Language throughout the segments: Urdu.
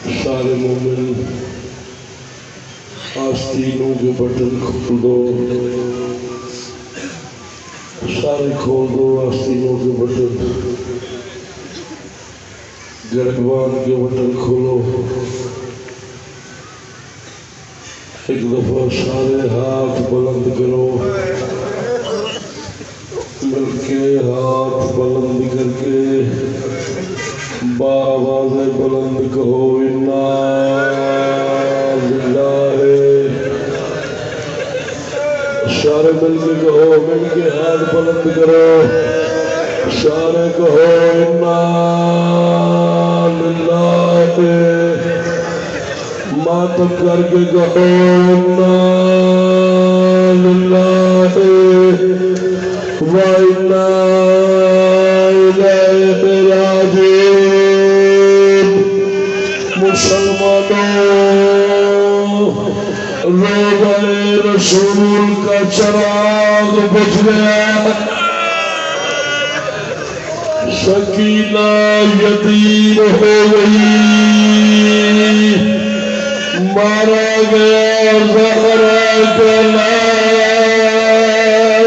سارے مومن آستینوں کے بٹن کھول دو، سارے کھول دو آستینوں کے بٹن، گربان کے بٹن کھولو۔ ایک دفعہ سارے ہاتھ بلند کرو، مل کے ہاتھ بلند کر کے بآواز بلند کہو انا للہ۔ سارے مل کے کہو، مل کے ہاتھ بلند کرو، سارے کہو انا للہ۔ ماتم کر کے کہو انا للہ وَإِنَّا إِلَيْهِ راجعون۔ مسلمانوں، روضہ رسول کا چراغ بجھ گیا، سکینہ یتیم ہو گئی، مارا گیا زہرا کا لال،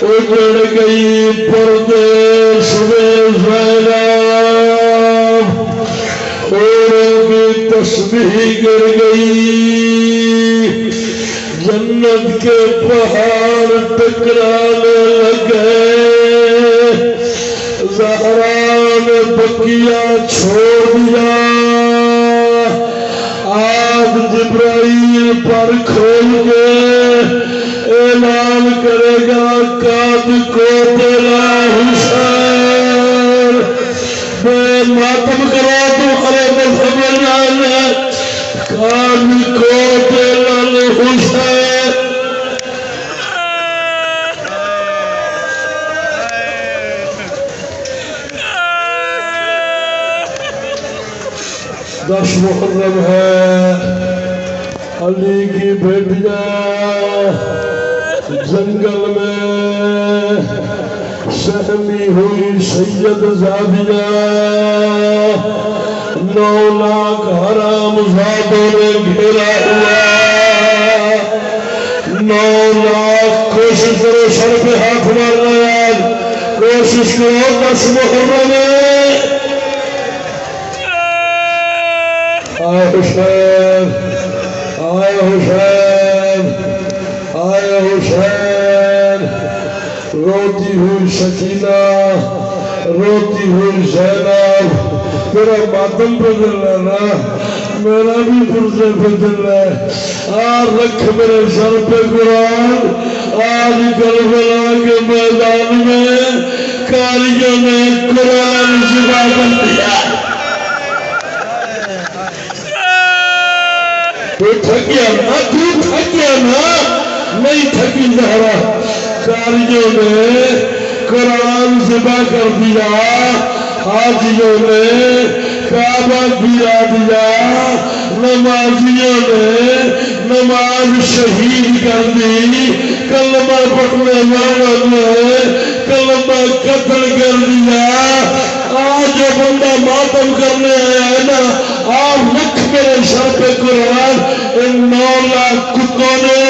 اجڑ گئی پردیس میں زینب، اوروں کی تسبیح گر گئی، جنت کے پہاڑ ٹکرانے لگے، زہرا نے بقیہ چھوڑ دیا، آج جبرائیل پر کھول کے اعلان کرے گا قد قتل حسین۔ بے ماتم کرو تمہارے مذہب جانے، قد قتل حسین۔ دس محرم ہے، علی کی بیٹیاں جنگل میں سہمی ہوئی سید زادیاں، 9 لاکھ حرام زادوں نے گھیرا ہوا، 9 لاکھ۔ کوشش کرو سر پہ ہاتھ مارنا، کوشش کرو 10 محرم میں۔ آئے حسین، آئے حسین، آئے حسین۔ روتی ہوئی سکینہ، روتی ہوئی زینب، میرا ماتم پہ دل رہنا، میرا بھی پرزے پہ دل ہے۔ رکھ میرے سر پہ قرآن، آج کربلا کے میدان میں کاریوں نے قرآن ذبح کر دیا۔ تو تھکیا نا، تو تھکیا نا، نہیں تھکی زہرا، کاریوں نے قرآن ذبح کر دیا، حاجیوں نے کعبہ گرا دیا، نمازیوں نے نماز شہید کر دی، کلمہ پڑھنے والوں نے کلمہ قتل کر دیا۔ آج جو بندہ ماتم کرنے آیا ہے نا، آپ رکھ میرے سر پہ قرآن، ان 9 لاکھ کتوں نے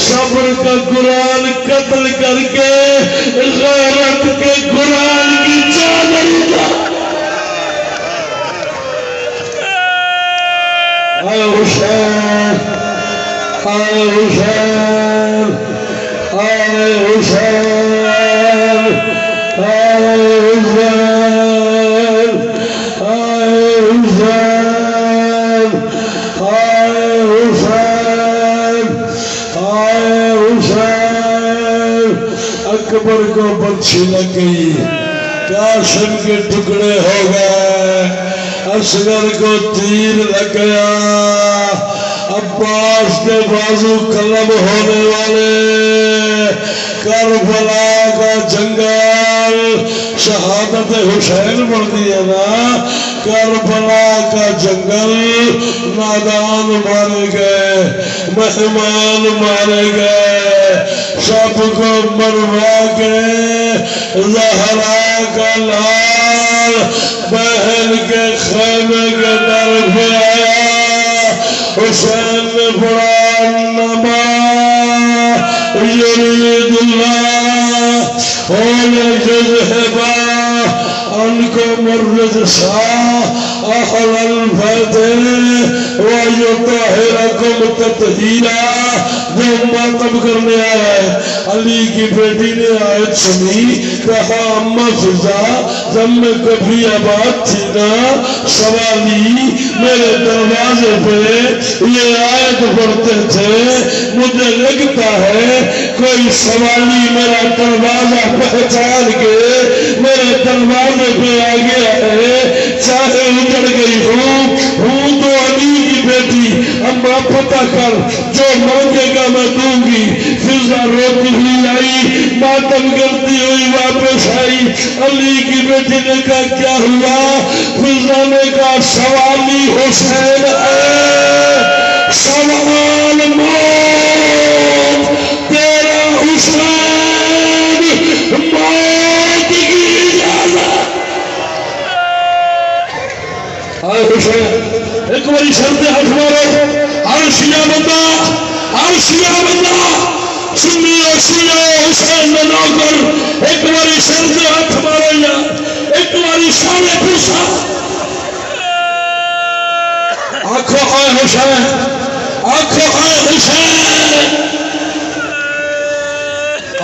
صبر کا قرآن قتل کر کے غیرت کے قرآن کی چادر اڑا۔ آئے حسین، آئے حسین، آئے حسین، آئے حسین، آئے حسین، آئے حسین، آئے حسین۔ اکبر کو بچھی لگ گئی، قاسم کے ٹکڑے ہو گئے، اصغر کو تیر لگ گیا، عباس کے بازو قلم ہونے والے، کربلا کا جنگل، شہادت حسین بڑھ دیا نا، کربلا کا جنگل، نادان مارے گئے، مہمان مارے گئے، سب کو مروا کے زہرا کا لال بہن کے خیمے کے طرف حسین نے پڑھا نما یرید اللہ وَلَيُذْهِبَ عَنْكُمُ الرِّجْسَ أَهْلَ الْبَيْتِ وَيُطَهِّرَكُمْ تَطْهِيرًا۔ جو ماتم کرنے آیا ہے، علی کی بیٹی نے آیت سنی، کہا اماں فضا جب میں کبھی آباد تھی نا، سوالی میرے دروازے پہ یہ آیت پڑھتے تھے، مجھے لگتا ہے کوئی سوالی میرا دروازہ پہچان کے میرے دروازے پہ آ گیا ہے، چاہے اجڑ گئی ہوں تو علی کی بیٹی، اماں پتہ کر جو مانگے گا میں دوں گی۔ فضا روتی ہوئی آئی، ماتم کرتی ہوئی واپس آئی، علی کی بیٹی نے کہا کیا ہوا؟ فضا نے کہا سوالی حسین ہے، سوال موت، تیرا حسین موت کی اجازت۔ آئے حسین ایک باری شرط ہاتھ مارو، ہر شیعہ بندہ سنی اور شیعہ حسین میں نوکر، ایک باری شرط ہاتھ مارو یا ایک باری سارے پوچھا، آنکھوں آئے حسین، آنکھوں آئے حسین۔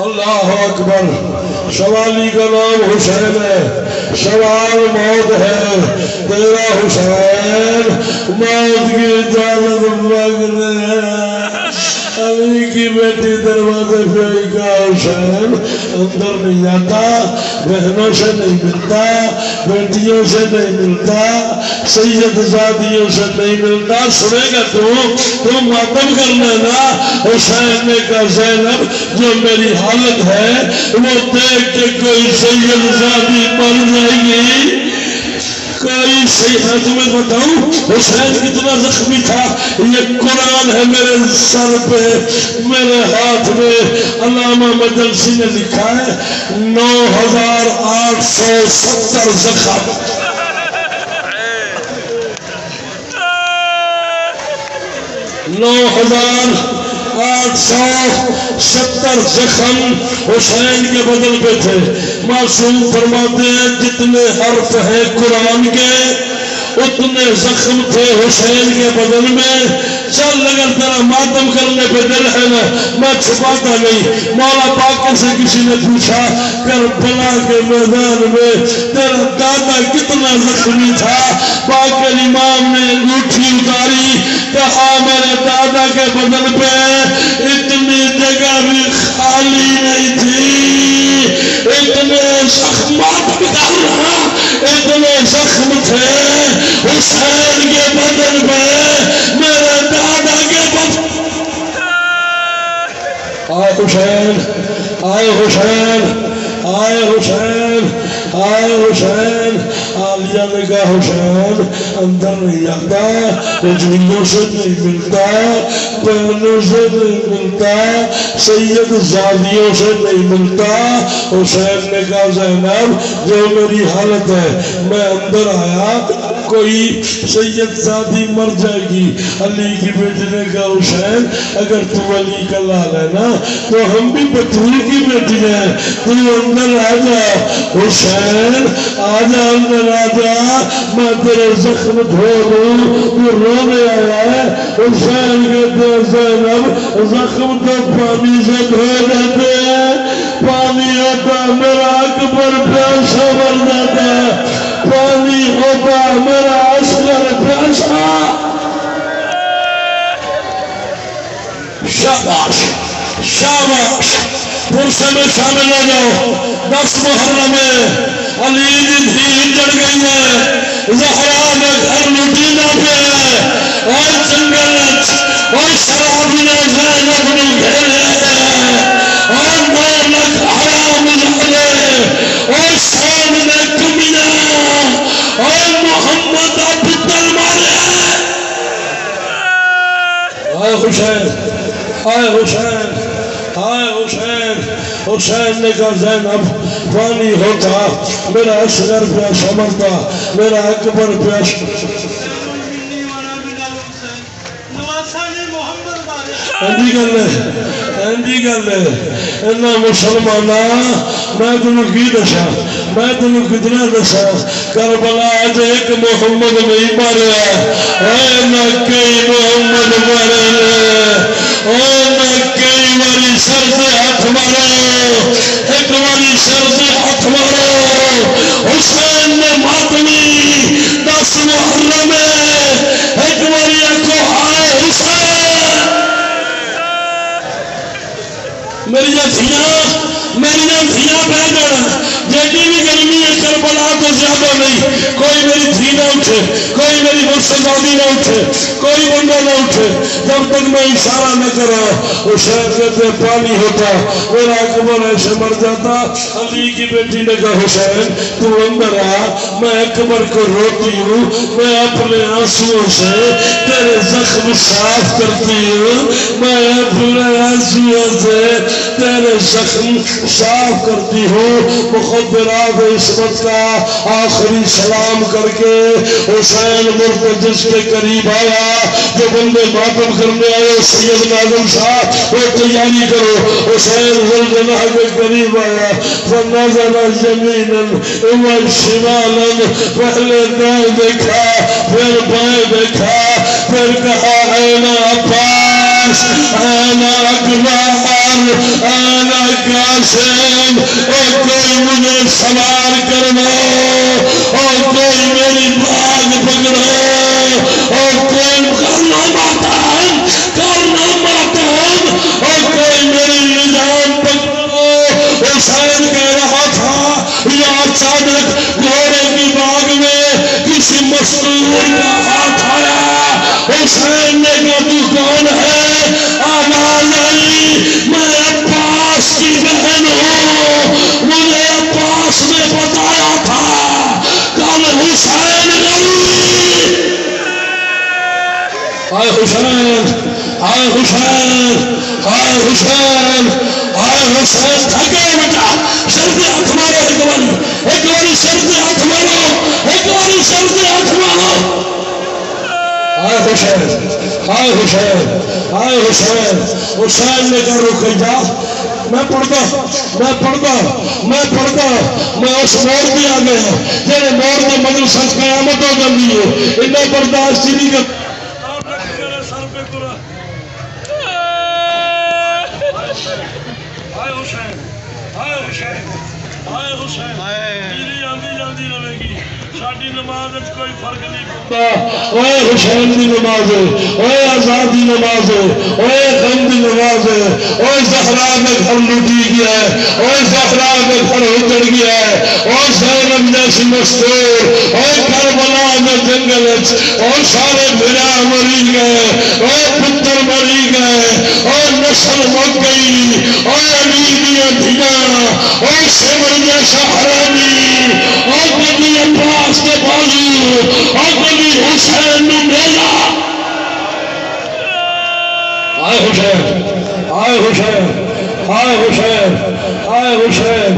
اللہ اکبر، سوالی کا نام حسین ہے، سوال موت ہے، تیرا حسین موت کی اجازت مانگنے ہے۔ علی کی بیٹی دروازے پہ آئی، کہا حسین اندر نہیں آتا، بہنوں سے نہیں ملتا، بیٹیوں سے نہیں ملتا، سید زادیوں سے نہیں ملتا، سنے گا تو ماتم کرنا نا۔ حسین نے کہا زینب جو میری حالت ہے وہ دیکھ کے کوئی سید زادی مر جائے گی، کوئی صحیح ہے تمہیں بتاؤں حسین کتنا زخمی تھا؟ یہ قرآن ہے میرے سر پہ، میرے ہاتھ میں، علامہ مجلسی نے لکھا ہے 9870 زخم۔ 9870 زخم حسین کے بدن پہ تھے۔ معصوم فرماتے ہیں جتنے حرف ہیں قرآن کے اتنے زخم تھے حسین کے بدن میں۔ چل اگر تیرا ماتم کرنے پہ دل ہے نا، میں چھپاتا نہیں۔ مولا پاک سے کسی نے پوچھا کربلا کے میدان میں تیرا دادا کتنا زخمی تھا؟ پاک امام نے انگوٹھی اتاری، کہا میرے دادا کے بدن پہ اتنی جگہ بھی خالی نہیں تھی، اتنے زخمات کر رہا، اتنے زخم تھے حسین کے بدن پہ، میرے دادا کے بدن۔ آئے حسین، آئے حسین، آئے حسین، آئے حسین۔ عالیہ نے کہا حسین اندر نہیں آتا، اجلیوں سے نہیں ملتا، بہنوں سے نہیں ملتا، سید زادیوں سے نہیں ملتا۔ حسین نے کہا زینب جو میری حالت ہے میں اندر آیا کوئی سید زادی مر جائے گی۔ علی کی بیٹی نے کہا حسین اگر تو علی کا لال ہے نا تو ہم بھی بطول کی بیٹی ہیں، تو اندر آ جا حسین، آ جا اندر آ جا، میں تیرے زخم دھو دوں۔ تو رونے آیا ہے، حسین کہتے ہیں زینب زخم تو پانی سے دھو دیتے ہیں، پانی ہوتا میرا اکبر پیاسا مر جاتا ہے، پانی ہوتا میرا عسکر پیاسا۔ شاباش شاباش، پرسے میں شامل ہو جاؤ۔ 10 محرم میں علی کی دھی جڑ گئی ہے، زہرا میں گھر لٹینا پہ ہے، اور جنگل اور شراب نے زینب نے گھیرے ہیں، اور 9 لکھ حرام لگے، اور سامنے کمینا، اور محمد عبدال مارے۔ آئے حسین، آئے حسین، آئے حسین۔ حسین نے کہا زینب پانی ہوتا میرا اصغر پیاسا مرتا، میرا اکبر پیاسا۔ مسلمان میں تمہیں کی دسا میں تمہیں کتنا دسا کربلا اج ایک محمد نہیں ماریا نہ کئی محمد مارے نہ کئی باری سر سے ہاتھ مارو ایک باری سر سے ہاتھ مارو حسین نے ماتمی 10 محرم میں ایک باری آنکھوں ہائے حسین میری دھیاں بہ جانا جیڑی بھی گرمی ہے کربلا تو زیادہ نہیں کوئی میری دھی نہ اٹھے کوئی میری مرشدادی نہ اٹھے کوئی بندہ نہ اٹھے جب تک میں اشارہ نہ کرا حسین کہتے پانی ہوتا میرا اکبر ایسے مر جاتا علی کی بیٹی نے کہا حسین تو اندر آ میں اکبر کو روتی ہوں میں اپنے آنسوؤں سے تیرے زخم صاف کرتی ہوں میں اپنے آنسوؤں سے تیرے زخم صاف کرتی ہوں مخدرات عصمت کا آخری سلام کر کے حسین مرتجس کے قریب آیا جو بندے ماتم کرنے آئے سید ناظم صاحب وہ تیاری کرو حسین ذوالجلالہ کے قریب آیا فنظر یمینا و شمالا پہلے دائیں دیکھا پھر بائیں دیکھا پھر کہا این عباس این اکبر این قاسم اور کوئی مجھے سوار کرنا اور کوئی میری باغ پکڑو اور کوئی کرنا ماتم اور کوئی میری نظام پکڑو حسین کہہ رہا تھا یا اچانک گھوڑے کی باغ میں کسی مستور کا ہاتھ آیا حسین نے کہا تو کون ہے آواز آئی میں عباس کی بہن ہوں مجھے عباس نے بتایا تھا کل حسین گئی آئے حسین آئے حسین آئے حسین آئے حسین تھکے بیٹا سر سے ہاتھ مارو ایک باری سر سے ہاتھ مارو ایک باری سر سے ہاتھ مارو آئے حسین آئے حسین آئے حسین حسین نے کہا رک جا میں پڑھتا میں اس موڑ بھی آ گیا جنہیں موڑ کے مدل سچ قیامت ہو جاتی ہے انہیں برداشت نہیں کرتا اوے حسین دی نماز ہے اوے آزاد دی نماز ہے اوے غم دی نماز ہے اوے زہرا میں گھر لوٹی گیا ہے اوے زہرا میں گھر اجڑ گیا ہے اوے زینب جیسی مستور اوے کربلا میں جنگل اور سارے بھرا مری گئے اوے پتر مری گئے اور نسل مک گئی اور علی دیا دھیاں اور سمر جیسا حرامی اور کبھی عباس کے بازو اور کبھی حسین نے بھیجا آئے حسین آئے حسین آئے حسین آئے حسین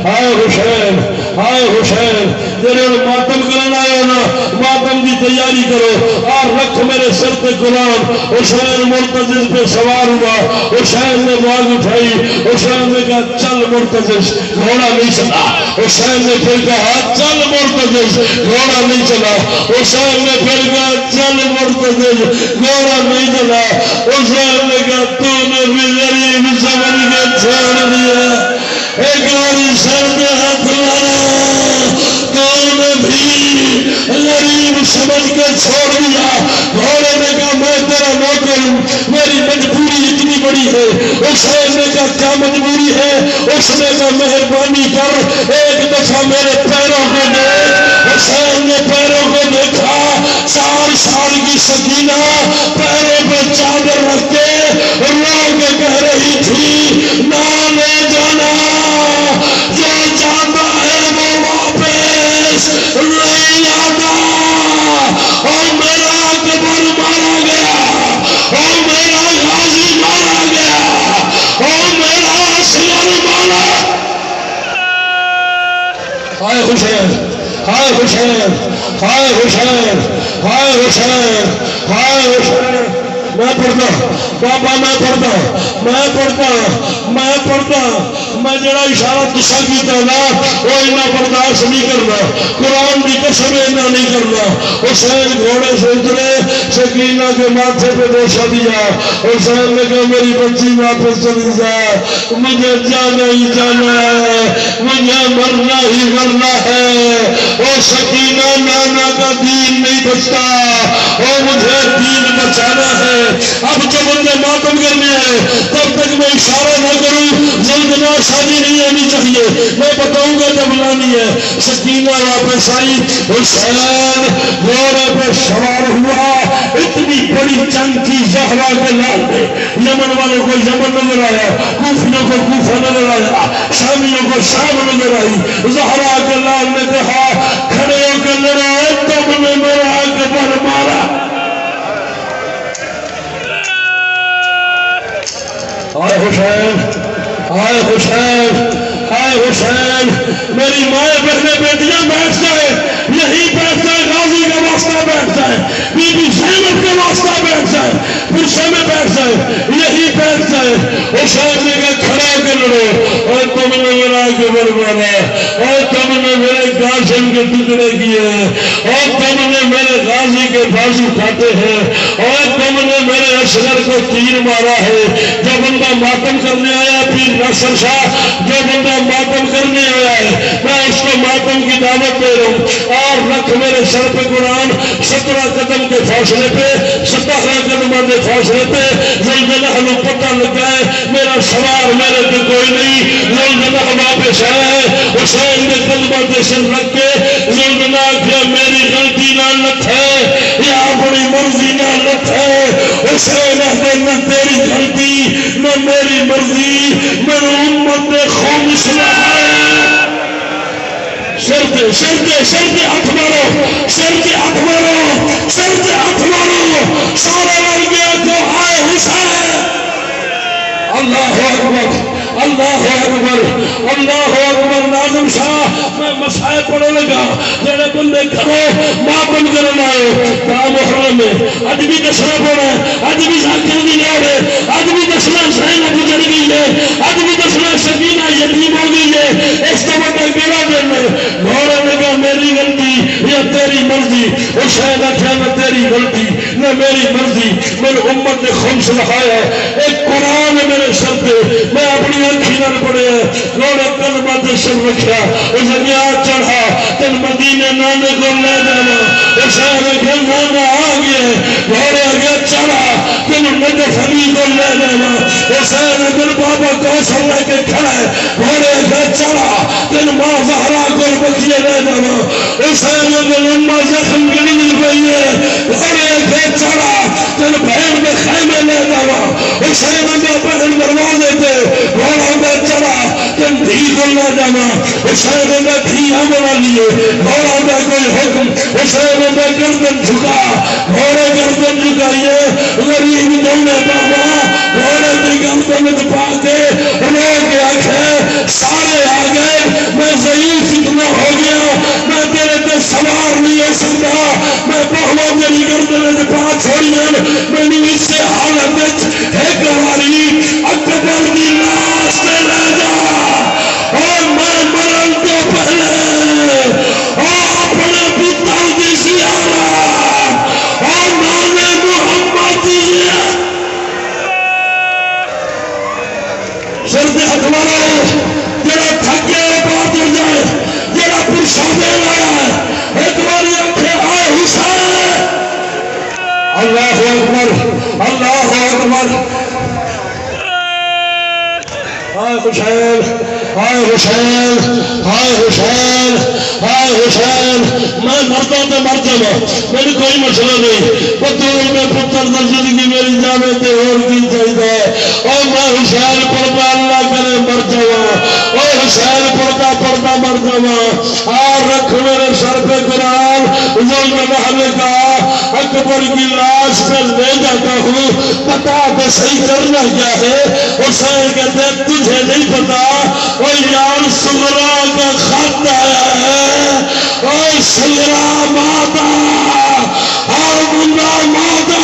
آئے حسین آئے حسین جنہوں نے ماتم کرنا آئے نا ماتم کی تیاری کرو اور رکھ میرے سر پہ قرآن حسین مرتضی پہ سوار ہوا حسین نے باغ اٹھائی حسین نے کہا چل مرتضی گھوڑا نہیں چلا حسین نے پھر کہا چل مرتضی گھوڑا نہیں چلا حسین نے پھر کہا چل مرتضی گھوڑا نہیں چلا حسین نے کہا تو نے بھی غریب سمجھ کے چھوڑ دیا ایک باری سر پہ ہاتھ مارا تو نے بھی غریب سمجھ کے چھوڑ دیا گھوڑے نے کہا میں تیرا نوکر ہوں میری مجبوری اتنی بڑی ہے حسین نے کہا کیا مجبوری ہے اس نے کہا مہربانی کر ایک دفعہ میرے پیروں کو دیکھ حسین نے پیروں کو دیکھا 4 سال کی سکینہ پیروں پہ چادر رکھ کے رو کے کہہ رہی تھی نہ لے جانا جو جاتا ہے وہ واپس نہیں آتا اور میرا اکبر مارا گیا اور میرا غازی مارا گیا اور میرا اصغر مارا ہائے حسین ہائے حسین ہائے حسین ہائے حسین ہائے حسین میں پڑھتا بابا میں پڑھتا میں جڑا اشارہ تسا کیتا نا وہ اتنا برداشت نہیں کرنا قرآن کی قسم اتنا نہیں کرنا حسین گھوڑے سے اترے سکینہ کے ماتھے پہ بوسہ دیا حسین نے کہا میری بچی واپس چلی جا مجھے جانا ہی جانا ہے مجھے مرنا ہی مرنا ہے وہ سکینہ نانا کا دین نہیں بچتا وہ مجھے دین بچانا ہے اب جب بندے ماتم کرنے ہیں تب تک میں اشارہ نہ کروں زلزلہ شادی نہیں ہونی چاہیے میں بتاؤں گا جب لانی ہے سکینہ واپس آئی حسین گھوڑے پہ سوار ہوا اتنی بڑی جنگ کی زہرا کے لال پہ یمن والوں کو یمن نظر آیا کوفیوں کو کوفہ نظر آیا شامیوں کو شام نظر آئی زہرا کے لال نے کہا کھڑے ہو کے لڑا تب نے میرا اکبر مارا آئے حسین آئے حسین آئے حسین میری مائیں بہنیں بیٹیاں بیٹھ جائے یہی بیٹھ جائے غازی کا واسطہ بیٹھ جائے بی بی زینب کا واسطہ بیٹھ جائے پرشے میں بیٹھ جائے یہی بیٹھ جائے حسین نے کہا کھڑا کے لڑو اور تم نے میرا اکبر مارا اور تم نے میرے قاسم کے ٹکڑے کیے اور تم نے میرے غازی کے بازو کاٹے ہیں اور تم نے میرے اصغر کو تیر مارا ہے جو بندہ ماتم کرنے آیا پیر ناصر شاہ جو بندہ ماتم کرنے آیا ہے میں اس کو ماتم کی دعوت دے رہا ہوں اور رکھ میرے سر پہ قرآن 17 قدم کے فاصلے پہ 17 قدم کے فاصلے پہ زلزلہ ہمیں پتہ لگا ہے میرا سوار میرے پہ کوئی نہیں زلزلہ واپس آیا ہے حسین نے قدمہ کے سر رکھ کے زلزلہ کیا میری غلطی نہ لت ہے یا بڑی مرضی نہ لت ہے حسین نہ تیری غلطی نہ میری مرضی میرے امت نے خوب اصلاح ہے سر دے ہاتھ مارو سر دے ہاتھ مارو سارے لڑ گیا تو آئے حسین اللہ اکبر اللہ اکبر اللہ اکبر ناظم شاہ میں مسائل پڑھنے لگا جڑے بندے گھروں ماتم کرنا ہے کام محرم میں اج بھی دسنا پڑا اج بھی ذاکر دی لوڑ ہے اج بھی دسنا زینب گزر گئی ہے اج بھی دسنا سکینہ یتیم ہو گئی ہے اس کا مطلب میرا دن ہے گھوڑے نے کہا میری غلطی یا تیری مرضی حسین کہا نہ تیری غلطی نہ میری مرضی میری امت نے خمس لکھایا ایک قرآن ہے میرے سر پہ میں اپنی اکھیاں پڑے گھوڑے کلمہ تے سر رکھا اس گیا چڑھا تن مدینے نانے کو لے جانا حسین کے نانا آ گئے گھوڑے گیا چڑھا تن نجف علی کو لے جانا حسین دل بابا کوثر لے کے کھڑا ہے گھوڑے گیا چڑھا تن ماں زہرا کو بچیے لے جانا حسین دل امہ زخم گڑی مل گئی ہے گھوڑے گیا چڑھا تن بہن کے خیمے لے جانا حسین دل بہن دروازے تھے گھوڑا میں چڑھا تم دھی کو لے جانا حسین نے دھیاں بنا لیے گھوڑا میں کوئی حکم حسین نے گردن جھکا گھوڑے گردن جھکائیے غریب دونے بابا گھوڑے کی گردن پا کے رو کے آنکھیں سارے آ گئے میں ضعیف اتنا ہو گیا میں تیرے تے سوار نہیں ہو سکتا میں بہوا میری گردن پا چھوڑی میں نے اس سے حالت ہے گواری اکبر کی لاش سے لے جا اور میں مرن تو پہلے اور اپنے پتر کی زیارت اور نانے محمد کی سر دے ہاتھ مارو جڑا تھکے بات ہو جائے جڑا پرشادے لایا ہے ایک باری آنکھیں آئے حسین اللہ اکبر اللہ اکبر ہائے حسین ہائے حسین ہائے حسین ہائے حسین میں مرتا تو مر جاؤں میری کوئی مسئلہ نہیں بطور میں پتر در زندگی میری جانے تے اور کی چاہیے اور میں حسین پڑھتا اللہ کرے مر جاؤں اور حسین پڑھتا مر جاؤں اور رکھ میرے سر پہ قرآن ظلم محلے کا اکبر کی لاش پہ لے جاتا ہوں پتا تو صحیح کرنا کیا ہے حسین کہتے ہیں تجھے نہیں پتا وہ یار سغرا کا خط آیا ہے اور سغرا ماتا اور بندہ ماتا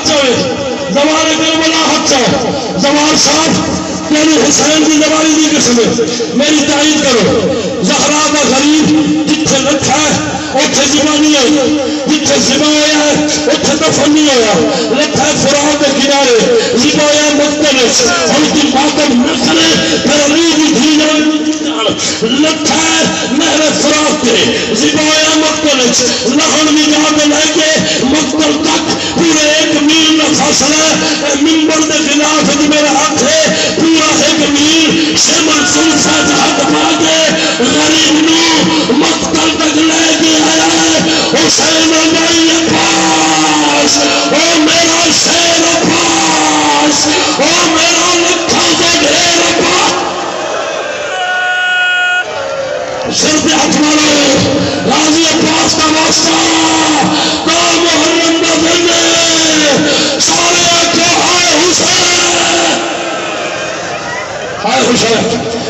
حق چاہے زوال کربلا حق چاہے زوال صاحب یعنی حسین کی زوالی دی قسم میری تائید کرو زہرا کا غریب جتھے لکھا ہے اتھے زبا نہیں ہوئی جتھے زبا ہویا ہے اتھے دفن نہیں ہویا لکھا ہے فرات کے کنارے زبا ہویا مقتلس ان کی ماتم نہ کرے پھر علی کی دھی لکھا ہے نہر فرات کے زبا ہویا مقتلس لہن بھی جا کے لے کے مقتل تک پورے 1 میل نہ فاصلہ منبر دے خلاف جو میرا ہاتھ ہے پورا 1 میل شمل سلسہ جہاں پا کے غریب نو مقتل تک لے کے آیا ہے حسین بھائی عباس او میرا شیر عباس او میرا لکھا کا ڈھیر عباس سر پہ ہاتھ مارو غازی عباس کا واسطہ تو محرم کا دن سارے کیا ہائے حسین ہائے حسین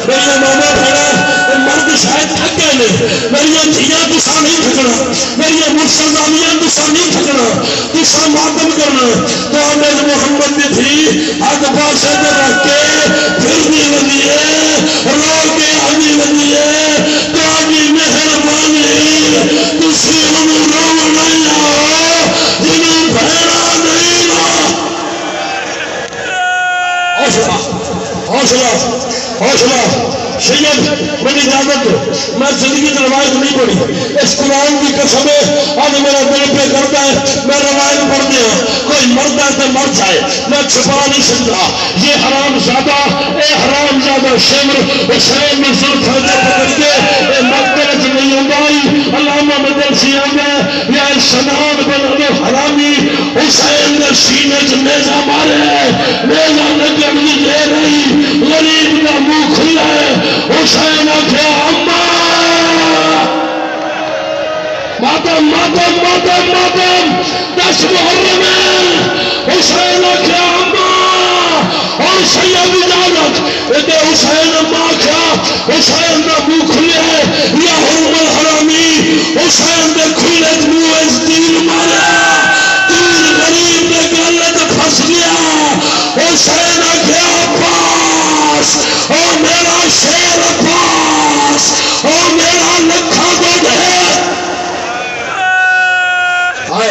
میرے ماما بھیڑا مرد شاید تھک گئے نے میری دھیاں تسا نہیں تھکنا میری مرسلزامیاں تسا نہیں تھکنا تسا ماتم کرنا تو آمد محمد نے تھی حق پاسے دے رکھ کے پھر دی لگی ہے رو کے آنی لگی ہے تو آنی مہربانی تسی انہوں رو نہیں آؤ جنہوں بھیڑا نہیں آؤ حوصلہ سید میری اجازت میں زندگی کی روایت نہیں پڑھی اس قرآن کی قسم ہے آج میرا دل پہ کرتا ہے میں روایت پڑھ دیا کوئی مرد ہے تو مر جائے میں چھپا نہیں سکتا یہ حرام زادہ اے حرام زادہ شمر حسین میں زلفہ دے پکڑ کے اے مقدرت نہیں اندائی علامہ مدرسی آگے یا سنان بن حرامی حسین نے سینے سے نیزہ مارے نیزہ نگم نہیں دے رہی غریب کا منہ کھلا ہے حسین آکھے ماتم 10 محرم ہے حسین آکھے اور سید اجازت ادھے حسین اماں کیا حسین کا منہ کھلے یا حرم الحرامی حسین دے کھلے منہ اس تیر مارا تیر غریب دے گلت پھنس گیا حسین آکھے عباس او میرا شیر عباس او میرا لکھا گڈ ہے آئے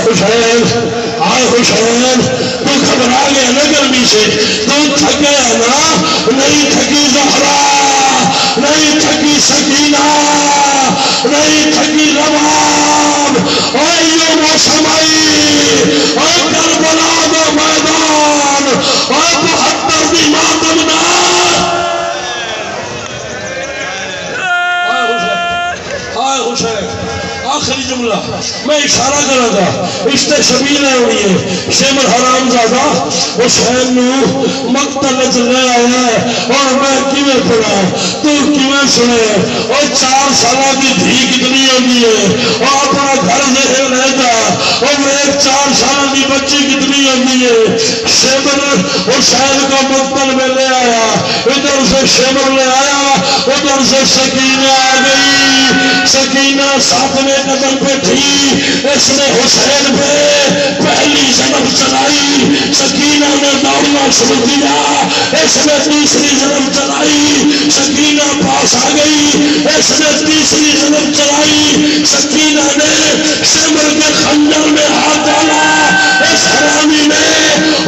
حسین تو گھبرا گیا نا گرمی سے تو تھک گیا نا نہیں تھکی زہرا نہیں تھکی سکینہ نہیں تھکی رباب ایو موسم آئی اور کربلا دا میدان اور 72 دی ماتم دا آئے حسین آخری جملہ میں اشارہ کرا گا اشتے شبیل ہے ہوئی ہے شمر حرام زادہ حسین نو مقتل لے آیا ہے اور میں کیویں پڑھا تو کیویں سنے اور 4 سالہ کی دھی کتنی ہوگی ہے اور اپنا گھر ذہن رہ جا اور میں 4 سالہ کی بچی کتنی ہوگی ہے شمر حسین کا مقتل میں لے آیا ادھر سے شمر لے آیا ادھر سے سکینہ آ گئی سکینہ 7ویں قدم پہ تھی اس نے حسین پہ پہلی ضرب چلائی سکینہ نے دوڑنا شروع کیا اس نے تیسری ضرب چلائی سکینہ پاس آ گئی اس نے تیسری ضرب چلائی سکینہ نے شمر کے خنجر میں ہاتھ ڈالا اس حرامی نے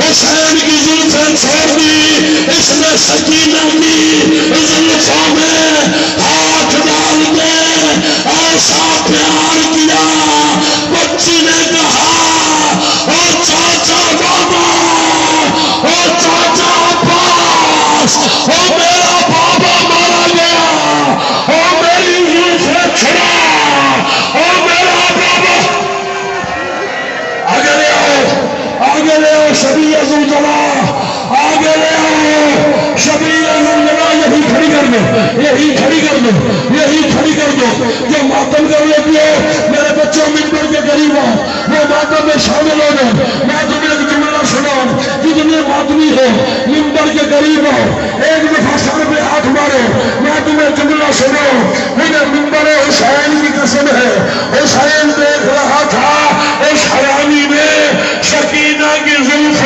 حسین کی زلفیں چھوڑ دی اس نے سکینہ کی زلفوں میں ہاتھ ڈال کے ایسا پیار کیا بچی نے کہا او چاچا بابا او چاچا عباس او میرا بابا مارا گیا او میری زلفیں چھڑا او میرا بابا آگے لے آؤ شبیہ ذوالجلال آگے لے آؤ شبیہ ذوالجلال یہی کھڑی کر دو یہی کھڑی کر دو یہی کھڑی کر دو جو ماتم کر لیتی ہو میرے بچوں منبر کے قریب ہو وہ ماتم میں شامل ہو گئے میں تمہیں ایک جملہ سناؤں جتنے ماتمی ہو منبر کے قریب ہو ایک دفعہ سر پہ ہاتھ مارو میں تمہیں جملہ سناؤں مجھے منبر حسین کی قسم ہے حسین دیکھ رہا تھا اس حرامی میں سکینہ کی زلف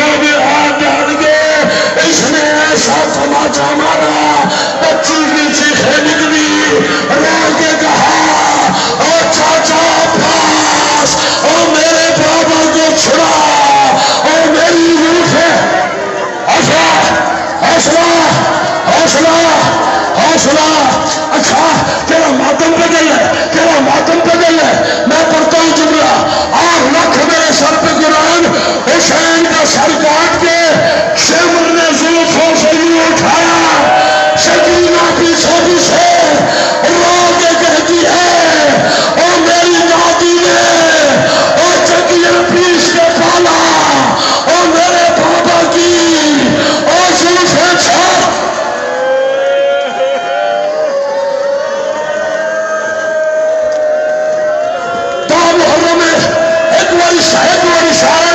شاہ تیرا ماتم بدل ہے، تیرا ماتم بدل ہے. میں پڑھتا ہوں جملہ، 8 لاکھ میرے سر پہ قرآن، حسین کا سر کاٹ کے شمر نے زلفوں سے نہیں اٹھایا. سکینہ پیچھے پیچھے رو کے کہتی ہے او میری دادی نے او چکیاں پیس کے پالا، او میرے بابا کی او زلفیں چھاپ. تاب محرم میں ایک بار اشارہ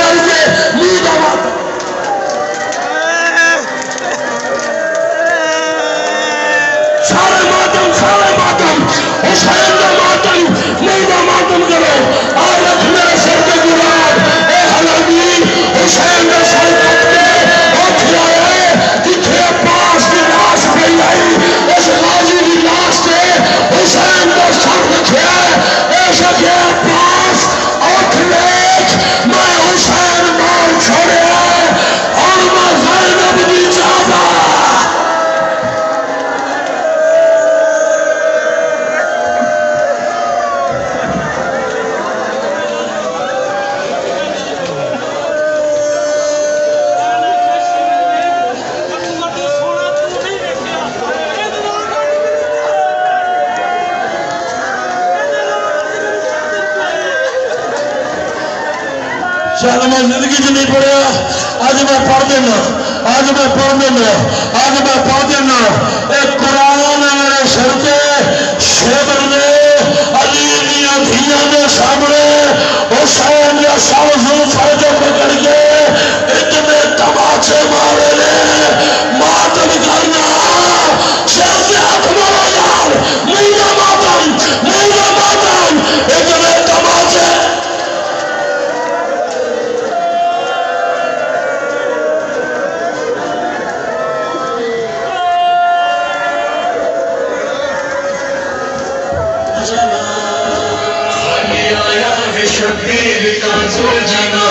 ڈالتے منہ دعوت سارے ماتم حسین کا ماتم منہ کا ماتم کرو. آج رکھ میرے سر کے قرآن اے حلالی حسین کا سر کٹ کے اٹھ جائے جتھے عباس کی لاش پہ آئی اس غازی کی لاش سے حسین کا سر رکھے. اے سکے عباس اٹھ لیٹ میں حسین مار چھوڑے اور میں زینب کی چاہتا. چل میں زندگی چ نہیں پڑھیا، اج میں پڑھ دینا، اج میں پڑھ دینا، اج میں پڑھ دینا. ایک قرآن میرے سر کے شیبر نے علی دیا دھیاں کے سامنے حسین یا سر زلفیں جو پکڑ کے اتنے تماچے مارے نے. ماتم کرنا سر کے ہاتھ مارا یار، میرا ماتم میرا ماتم اتنے تماچے. شبیر کا زلجنا